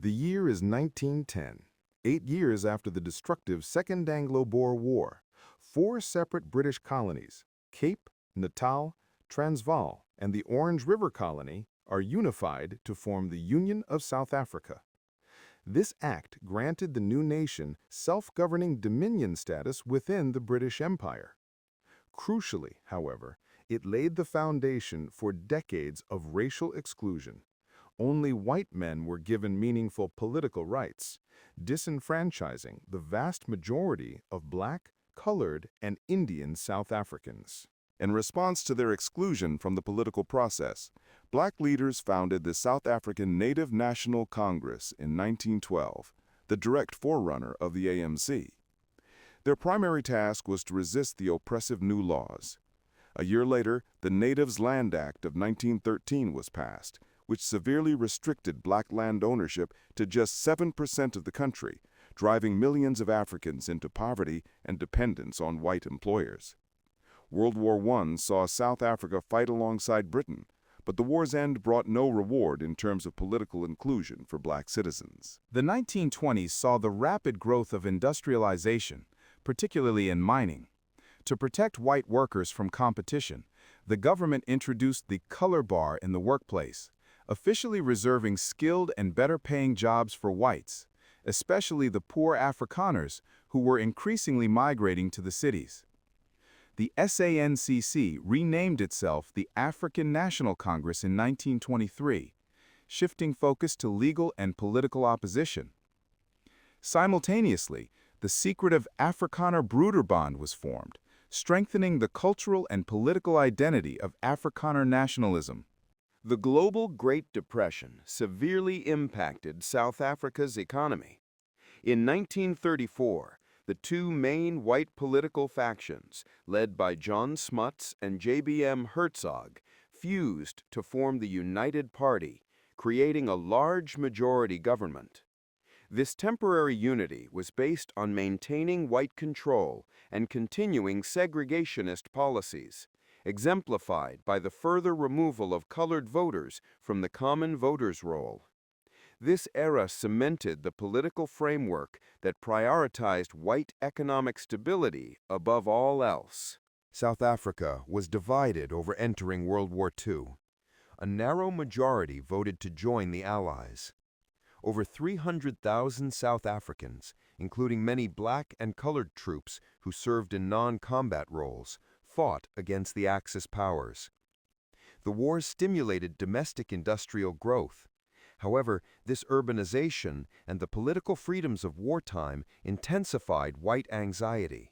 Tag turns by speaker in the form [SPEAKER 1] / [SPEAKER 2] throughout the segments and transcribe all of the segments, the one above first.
[SPEAKER 1] The year is 1910, 8 years after the destructive Second Anglo-Boer War. Four separate British colonies, Cape, Natal, Transvaal, and the Orange River Colony, are unified to form the Union of South Africa. This act granted the new nation self-governing dominion status within the British Empire. Crucially, however, it laid the foundation for decades of racial exclusion. Only white men were given meaningful political rights, disenfranchising the vast majority of black, colored, and Indian South Africans.
[SPEAKER 2] In response to their exclusion from the political process, black leaders founded the South African Native National Congress in 1912, the direct forerunner of the ANC. Their primary task was to resist the oppressive new laws. A year later, the Natives' Land Act of 1913 was passed, which severely restricted black land ownership to just 7% of the country, driving millions of Africans into poverty and dependence on white employers. World War I saw South Africa fight alongside Britain, but the war's end brought no reward in terms of political inclusion for black citizens.
[SPEAKER 3] The 1920s saw the rapid growth of industrialization, particularly in mining. To protect white workers from competition, the government introduced the color bar in the workplace, officially reserving skilled and better-paying jobs for whites, especially the poor Afrikaners who were increasingly migrating to the cities. The SANCC renamed itself the African National Congress in 1923, shifting focus to legal and political opposition. Simultaneously, the secretive Afrikaner Broederbond was formed, strengthening the cultural and political identity of Afrikaner nationalism.
[SPEAKER 4] The global Great Depression severely impacted South Africa's economy. In 1934, the two main white political factions, led by John Smuts and J.B.M. Hertzog, fused to form the United Party, creating a large majority government. This temporary unity was based on maintaining white control and continuing segregationist policies, exemplified by the further removal of colored voters from the common voters' roll. This era cemented the political framework that prioritized white economic stability above all else.
[SPEAKER 5] South Africa was divided over entering World War II. A narrow majority voted to join the Allies. Over 300,000 South Africans, including many black and colored troops who served in non-combat roles, fought against the Axis powers. The war stimulated domestic industrial growth. However, this urbanization and the political freedoms of wartime intensified white anxiety.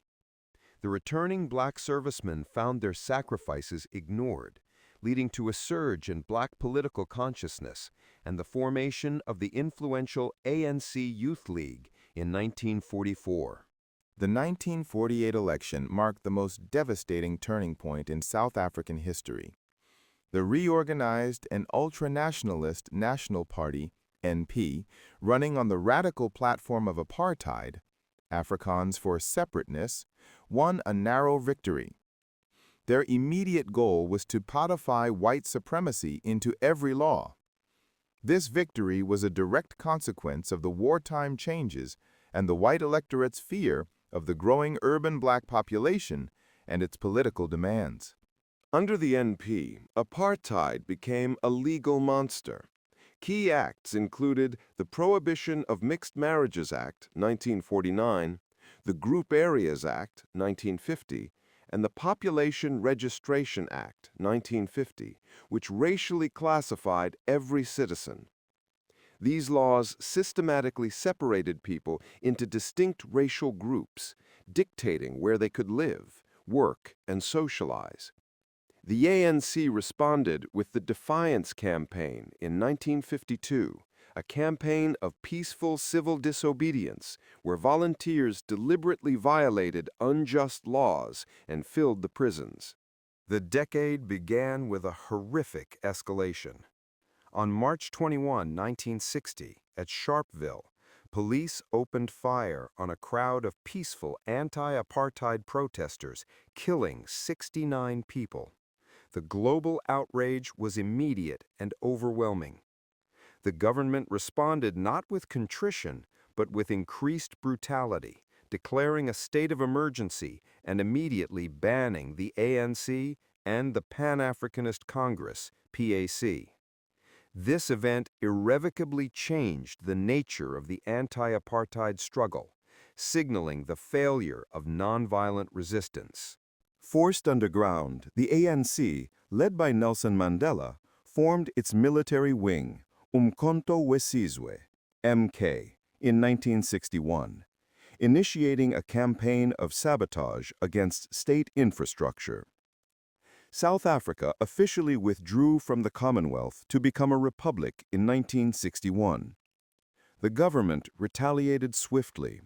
[SPEAKER 5] The returning black servicemen found their sacrifices ignored, leading to a surge in black political consciousness and the formation of the influential ANC Youth League in 1944.
[SPEAKER 1] The 1948 election marked the most devastating turning point in South African history. The reorganized and ultra-nationalist National Party, NP, running on the radical platform of apartheid, Afrikaans for separateness, won a narrow victory. Their immediate goal was to codify white supremacy into every law. This victory was a direct consequence of the wartime changes and the white electorate's fear of the growing urban black population and its political demands.
[SPEAKER 2] Under the NP, apartheid became a legal monster. Key acts included the Prohibition of Mixed Marriages Act, 1949, the Group Areas Act, 1950, and the Population Registration Act, 1950, which racially classified every citizen. These laws systematically separated people into distinct racial groups, dictating where they could live, work, and socialize. The ANC responded with the Defiance Campaign in 1952, a campaign of peaceful civil disobedience where volunteers deliberately violated unjust laws and filled the prisons.
[SPEAKER 5] The decade began with a horrific escalation. On March 21, 1960, at Sharpeville, police opened fire on a crowd of peaceful anti-apartheid protesters, killing 69 people. The global outrage was immediate and overwhelming.
[SPEAKER 4] The government responded not with contrition, but with increased brutality, declaring a state of emergency and immediately banning the ANC and the Pan-Africanist Congress, PAC. This event irrevocably changed the nature of the anti-apartheid struggle, signaling the failure of nonviolent resistance.
[SPEAKER 3] Forced underground, the ANC, led by Nelson Mandela, formed its military wing, Umkhonto weSizwe, MK, in 1961, initiating a campaign of sabotage against state infrastructure. South Africa officially withdrew from the Commonwealth to become a republic in 1961. The government retaliated swiftly.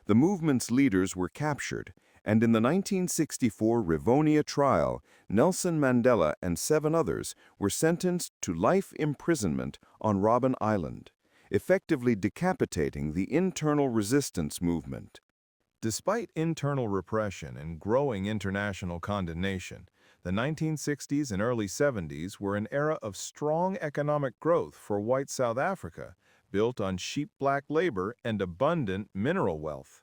[SPEAKER 3] The movement's leaders were captured, and in the 1964 Rivonia trial, Nelson Mandela and 7 others were sentenced to life imprisonment on Robben Island, effectively decapitating the internal resistance movement.
[SPEAKER 1] Despite internal repression and growing international condemnation, the 1960s and early 70s were an era of strong economic growth for white South Africa, built on sheep-black labor and abundant mineral wealth.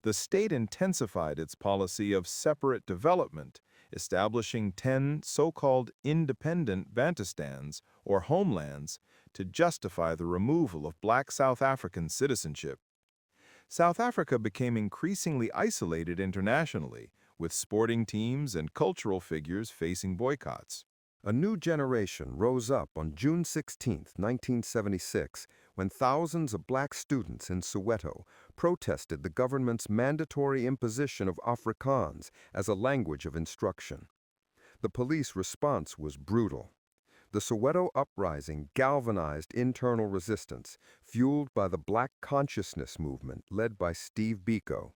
[SPEAKER 1] The state intensified its policy of separate development, establishing 10 so-called independent Bantustans, or homelands, to justify the removal of black South African citizenship. South Africa became increasingly isolated internationally, with sporting teams and cultural figures facing boycotts.
[SPEAKER 5] A new generation rose up on June 16, 1976, when thousands of black students in Soweto protested the government's mandatory imposition of Afrikaans as a language of instruction. The police response was brutal. The Soweto Uprising galvanized internal resistance, fueled by the Black Consciousness movement led by Steve Biko.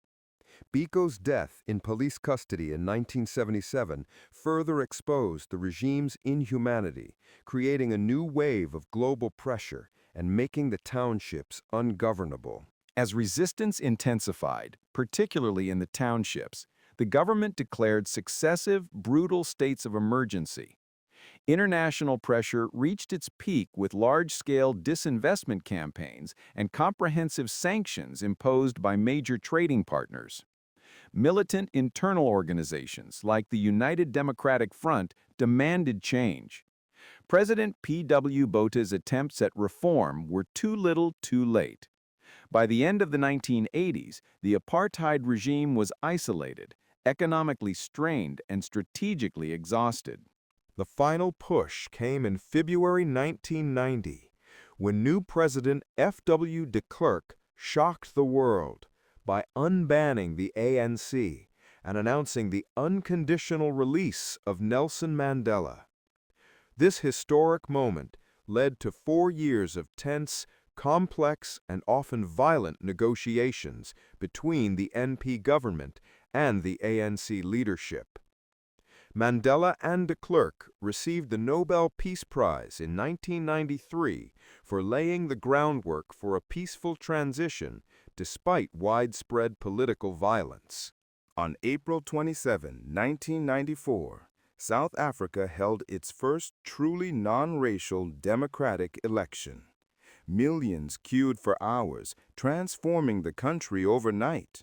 [SPEAKER 5] Biko's death in police custody in 1977 further exposed the regime's inhumanity, creating a new wave of global pressure and making the townships ungovernable.
[SPEAKER 3] As resistance intensified, particularly in the townships, the government declared successive, brutal states of emergency. International pressure reached its peak with large-scale disinvestment campaigns and comprehensive sanctions imposed by major trading partners. Militant internal organizations like the United Democratic Front demanded change. President P.W. Bota's attempts at reform were too little too late. By the end of the 1980s, the apartheid regime was isolated, economically strained, and strategically exhausted.
[SPEAKER 1] The final push came in February 1990, when new President F.W. de Klerk shocked the world by unbanning the ANC and announcing the unconditional release of Nelson Mandela. This historic moment led to 4 years of tense, complex, and often violent negotiations between the NP government and the ANC leadership. Mandela and de Klerk received the Nobel Peace Prize in 1993 for laying the groundwork for a peaceful transition despite widespread political violence.
[SPEAKER 3] On April 27, 1994, South Africa held its first truly non-racial democratic election. Millions queued for hours, transforming the country overnight.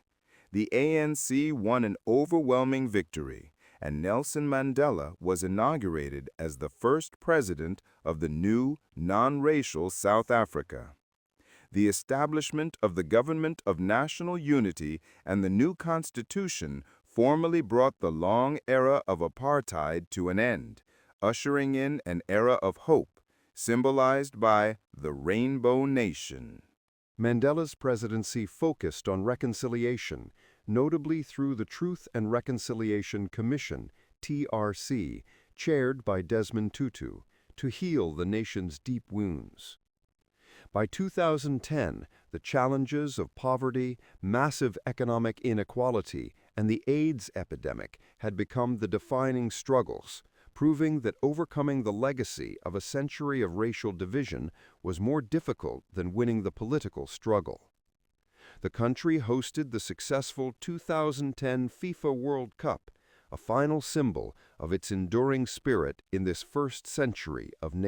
[SPEAKER 3] The ANC won an overwhelming victory, and Nelson Mandela was inaugurated as the first president of the new, non-racial South Africa. The establishment of the Government of National Unity and the new constitution formally brought the long era of apartheid to an end, ushering in an era of hope, symbolized by the Rainbow Nation.
[SPEAKER 5] Mandela's presidency focused on reconciliation, notably through the Truth and Reconciliation Commission, TRC, chaired by Desmond Tutu, to heal the nation's deep wounds. By 2010, the challenges of poverty, massive economic inequality, and the AIDS epidemic had become the defining struggles, proving that overcoming the legacy of a century of racial division was more difficult than winning the political struggle. The country hosted the successful 2010 FIFA World Cup, a final symbol of its enduring spirit in this first century of